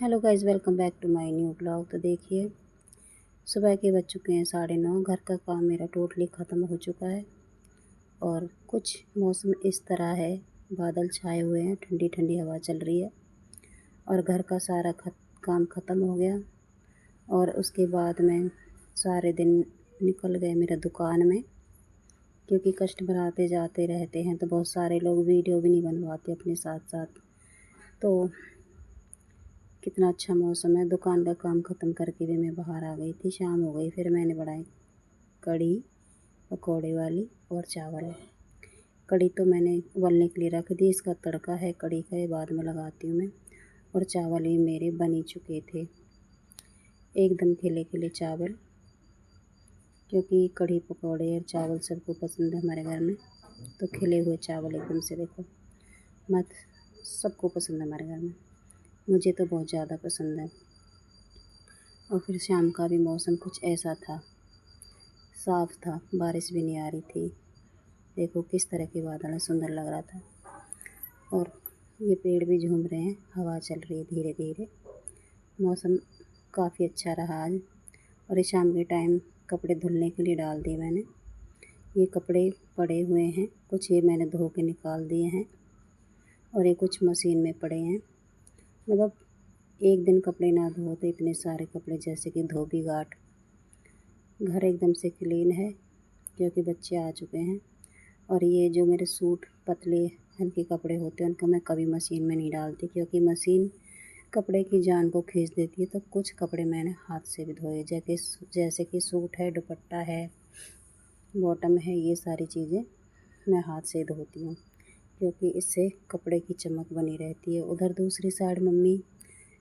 Hello guys, welcome back to my new blog. तो देखिए, सुबह के बज चुके हैं 9:30। घर का काम मेरा टोटली ख़त्म हो चुका है और कुछ मौसम इस तरह है, बादल छाए हुए हैं, ठंडी ठंडी हवा चल रही है और घर का सारा काम ख़त्म हो गया। और उसके बाद में सारे दिन निकल गए मेरा दुकान में, क्योंकि कस्टमर आते जाते रहते हैं तो बहुत सारे लोग वीडियो भी नहीं बनवाते अपने साथ साथ। तो कितना अच्छा मौसम है। दुकान का काम ख़त्म करके भी मैं बाहर आ गई थी, शाम हो गई। फिर मैंने बनाई कढ़ी पकौड़े वाली और चावल। कढ़ी तो मैंने उबलने के लिए रख दी, इसका तड़का है कढ़ी का, ये बाद में लगाती हूँ मैं। और चावल भी मेरे बन ही चुके थे, एकदम खिले खिले चावल, क्योंकि कढ़ी पकौड़े और चावल सबको पसंद है हमारे घर में। तो खिले हुए चावल एकदम से देखो, मत सबको पसंद है हमारे घर में, मुझे तो बहुत ज़्यादा पसंद है। और फिर शाम का भी मौसम कुछ ऐसा था, साफ़ था, बारिश भी नहीं आ रही थी। देखो किस तरह के बादल हैं, सुंदर लग रहा था। और ये पेड़ भी झूम रहे हैं, हवा चल रही है धीरे धीरे। मौसम काफ़ी अच्छा रहा आज। और ये शाम के टाइम कपड़े धुलने के लिए डाल दिए मैंने। ये कपड़े पड़े हुए हैं, कुछ ये मैंने धो के निकाल दिए हैं और ये कुछ मशीन में पड़े हैं। मतलब एक दिन कपड़े ना धो तो इतने सारे कपड़े जैसे कि धोबी घाट। घर एकदम से क्लीन है क्योंकि बच्चे आ चुके हैं। और ये जो मेरे सूट पतले हल्के कपड़े होते हैं उनको मैं कभी मशीन में नहीं डालती, क्योंकि मशीन कपड़े की जान को खींच देती है। तो कुछ कपड़े मैंने हाथ से भी धोए, जैसे कि सूट है, दुपट्टा है, बॉटम है, ये सारी चीज़ें मैं हाथ से धोती हूँ, क्योंकि इससे कपड़े की चमक बनी रहती है। उधर दूसरी साइड मम्मी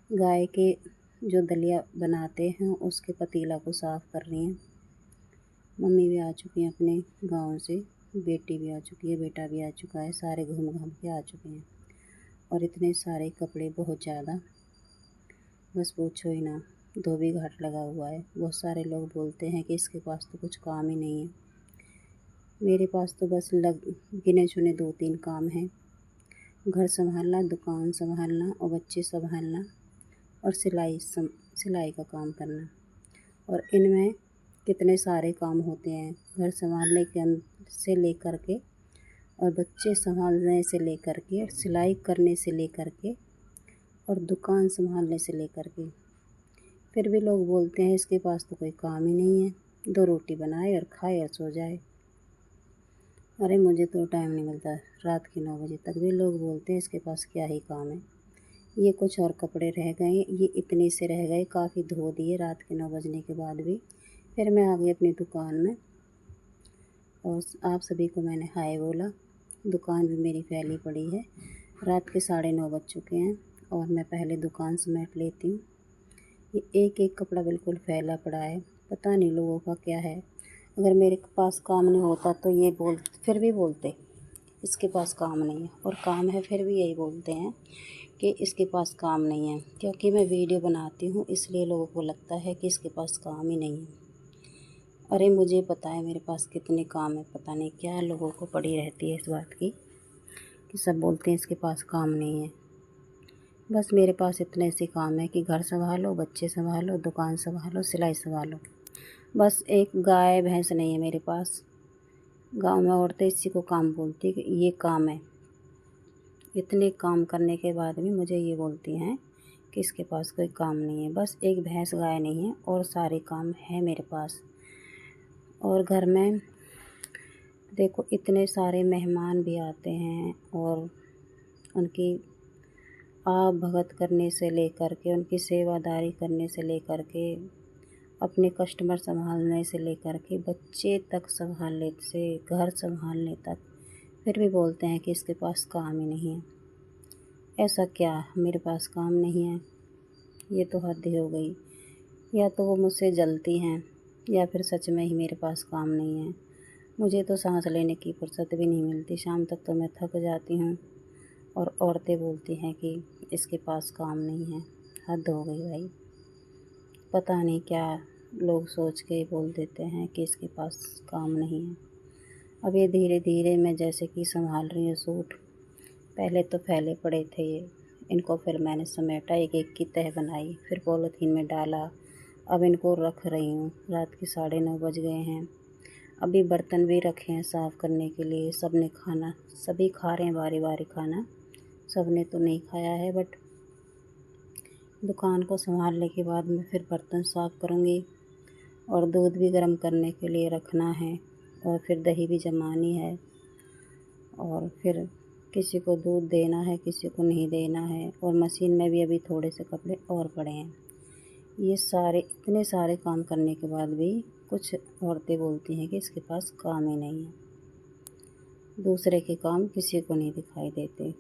गाय के जो दलिया बनाते हैं उसके पतीला को साफ़ कर रही हैं। मम्मी भी आ चुकी हैं अपने गाँव से, बेटी भी आ चुकी है, बेटा भी आ चुका है, सारे घूम घाम के आ चुके हैं। और इतने सारे कपड़े, बहुत ज़्यादा, बस पूछो ही ना, धोबी घाट लगा हुआ है। बहुत सारे लोग बोलते हैं कि इसके पास तो कुछ काम ही नहीं है। मेरे पास तो बस गिने चुने 2-3 काम हैं, घर संभालना, दुकान संभालना और बच्चे संभालना और सिलाई का काम करना। और इनमें कितने सारे काम होते हैं, घर संभालने के से लेकर के और बच्चे संभालने से लेकर के, सिलाई करने से लेकर के और दुकान संभालने से लेकर के। फिर भी लोग बोलते हैं इसके पास तो कोई काम ही नहीं है, 2 रोटी बनाए और खाए और सो जाए। अरे मुझे तो टाइम नहीं मिलता, रात के 9 बजे तक भी लोग बोलते हैं इसके पास क्या ही काम है। ये कुछ और कपड़े रह गए, ये इतने से रह गए, काफ़ी धो दिए रात के 9 बजने के बाद भी। फिर मैं आ गई अपनी दुकान में और आप सभी को मैंने हाय बोला। दुकान भी मेरी फैली पड़ी है, रात के 9:30 बज चुके हैं और मैं पहले दुकान समेट लेती हूँ। ये एक एक कपड़ा बिल्कुल फैला पड़ा है, पता नहीं लोगों का क्या है। अगर मेरे पास काम नहीं होता तो ये फिर भी बोलते इसके पास काम नहीं है, और काम है फिर भी यही बोलते हैं कि इसके पास काम नहीं है। क्योंकि मैं वीडियो बनाती हूँ इसलिए लोगों को लगता है कि इसके पास काम ही नहीं है। अरे मुझे पता है मेरे पास कितने काम है, पता नहीं क्या लोगों को पड़ी रहती है इस बात की कि सब बोलते हैं इसके पास काम नहीं है। बस मेरे पास इतने से काम है कि घर संभालो, बच्चे संभालो, दुकान संभालो, सिलाई संभालो। बस एक गाय भैंस नहीं है मेरे पास। गांव में औरतें इसी को काम बोलती है कि ये काम है। इतने काम करने के बाद भी मुझे ये बोलती हैं कि इसके पास कोई काम नहीं है। बस एक भैंस गाय नहीं है और सारे काम है मेरे पास। और घर में देखो इतने सारे मेहमान भी आते हैं और उनकी आप भगत करने से लेकर के, उनकी सेवादारी करने से लेकर के, अपने कस्टमर संभालने से लेकर के, बच्चे तक संभालने से घर संभालने तक, फिर भी बोलते हैं कि इसके पास काम ही नहीं है। ऐसा क्या मेरे पास काम नहीं है? ये तो हद ही हो गई। या तो वो मुझसे जलती हैं या फिर सच में ही मेरे पास काम नहीं है। मुझे तो सांस लेने की फुर्सत भी नहीं मिलती, शाम तक तो मैं थक जाती हूँ और औरतें बोलती हैं कि इसके पास काम नहीं है। हद हो गई भाई, पता नहीं क्या लोग सोच के बोल देते हैं कि इसके पास काम नहीं है। अब ये धीरे धीरे मैं जैसे कि संभाल रही हूँ सूट, पहले तो फैले पड़े थे ये, इनको फिर मैंने समेटा, एक एक की तह बनाई, फिर पॉलीथीन में डाला। अब इनको रख रही हूँ। रात के 9:30 बज गए हैं। अभी बर्तन भी रखे हैं साफ़ करने के लिए। सभी खा रहे हैं बारी बारी खाना। सब ने तो नहीं खाया है, बट दुकान को संभालने के बाद मैं फिर बर्तन साफ़ करूँगी। और दूध भी गर्म करने के लिए रखना है, और फिर दही भी जमानी है, और फिर किसी को दूध देना है, किसी को नहीं देना है। और मशीन में भी अभी थोड़े से कपड़े और पड़े हैं। ये इतने सारे काम करने के बाद भी कुछ औरतें बोलती हैं कि इसके पास काम ही नहीं है, दूसरे के काम किसी को नहीं दिखाई देते।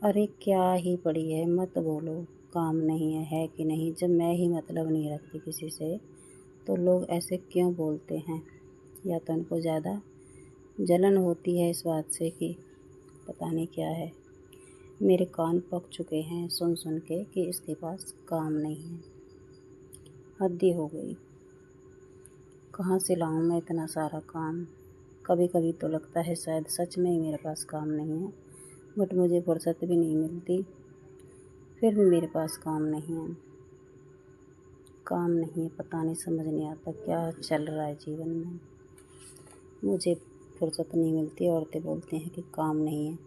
अरे क्या ही पड़ी है, मत बोलो काम नहीं है कि नहीं। जब मैं ही मतलब नहीं रखती किसी से, तो लोग ऐसे क्यों बोलते हैं? या तो उनको ज़्यादा जलन होती है इस बात से कि पता नहीं क्या है। मेरे कान पक चुके हैं सुन सुन के कि इसके पास काम नहीं है। हद ही हो गई। कहाँ से लाऊं मैं इतना सारा काम? कभी कभी तो लगता है शायद सच में ही मेरे पास काम नहीं है, बट मुझे फुर्सत भी नहीं मिलती। फिर भी मेरे पास काम नहीं है। काम नहीं है, पता नहीं, समझ नहीं आता क्या चल रहा है जीवन में। मुझे फुर्सत नहीं मिलती, औरतें बोलती हैं कि काम नहीं है।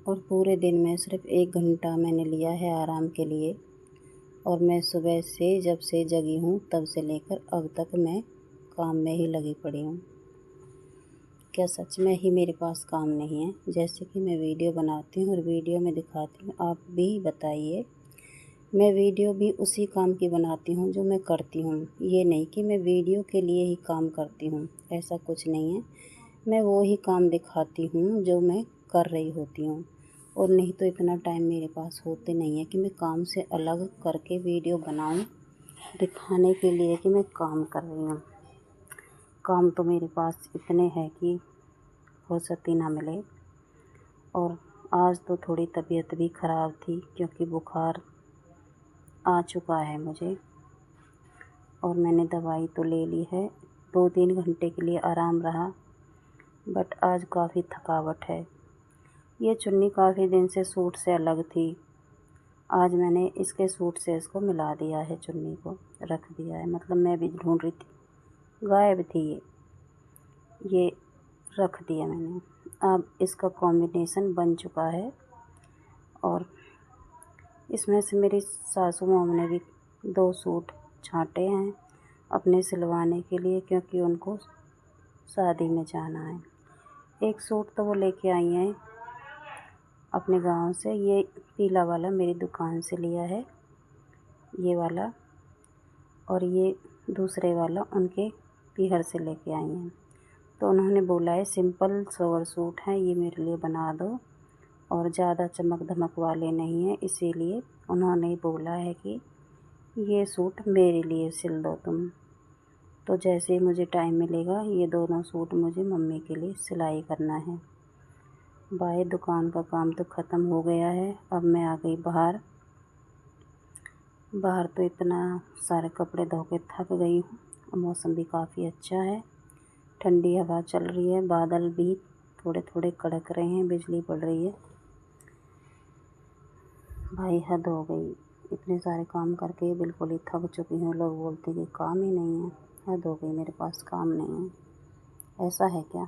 और पूरे दिन में सिर्फ 1 घंटा मैंने लिया है आराम के लिए। और मैं सुबह से जब से जगी हूँ तब से लेकर अब तक मैं काम में ही लगी पड़ी हूँ। क्या सच में ही मेरे पास काम नहीं है? जैसे कि मैं वीडियो बनाती हूँ और वीडियो में दिखाती हूँ, आप भी बताइए। मैं वीडियो भी उसी काम की बनाती हूँ जो मैं करती हूँ। ये नहीं कि मैं वीडियो के लिए ही काम करती हूँ, ऐसा कुछ नहीं है। मैं वो ही काम दिखाती हूँ जो मैं कर रही होती हूँ। और नहीं तो इतना टाइम मेरे पास होते नहीं है कि मैं काम से अलग करके वीडियो बनाऊँ, दिखाने के लिए कि मैं काम कर रही हूँ। काम तो मेरे पास इतने हैं कि फुर्सत ही ना मिले। और आज तो थोड़ी तबीयत भी ख़राब थी, क्योंकि बुखार आ चुका है मुझे। और मैंने दवाई तो ले ली है, 2-3 घंटे के लिए आराम रहा, बट आज काफ़ी थकावट है। ये चुन्नी काफ़ी दिन से सूट से अलग थी। आज मैंने इसके सूट से इसको मिला दिया है, चुन्नी को रख दिया है। मतलब मैं भी ढूंढ रही थी, गायब थी ये रख दिया मैंने। अब इसका कॉम्बिनेशन बन चुका है। और इसमें से मेरी सासू माँ ने भी 2 सूट छांटे हैं अपने सिलवाने के लिए, क्योंकि उनको शादी में जाना है। एक सूट तो वो लेके आई हैं अपने गांव से। ये पीला वाला मेरी दुकान से लिया है, ये वाला। और ये दूसरे वाला उनके पीहर से लेके आई हैं। तो उन्होंने बोला है सिंपल सोवर सूट हैं, ये मेरे लिए बना दो, और ज़्यादा चमक धमक वाले नहीं हैं। इसीलिए उन्होंने बोला है कि ये सूट मेरे लिए सिल दो तुम। तो जैसे ही मुझे टाइम मिलेगा, ये दोनों सूट मुझे मम्मी के लिए सिलाई करना है। बाहर दुकान का काम तो ख़त्म हो गया है। अब मैं आ गई बाहर। बाहर तो इतना सारे कपड़े धो के थक गई हूँ। मौसम भी काफ़ी अच्छा है, ठंडी हवा चल रही है, बादल भी थोड़े थोड़े कड़क रहे हैं, बिजली पड़ रही है। भाई हद हो गई, इतने सारे काम करके बिल्कुल ही थक चुकी हूँ। लोग बोलते कि काम ही नहीं है। हद हो गई, मेरे पास काम नहीं है। ऐसा है क्या?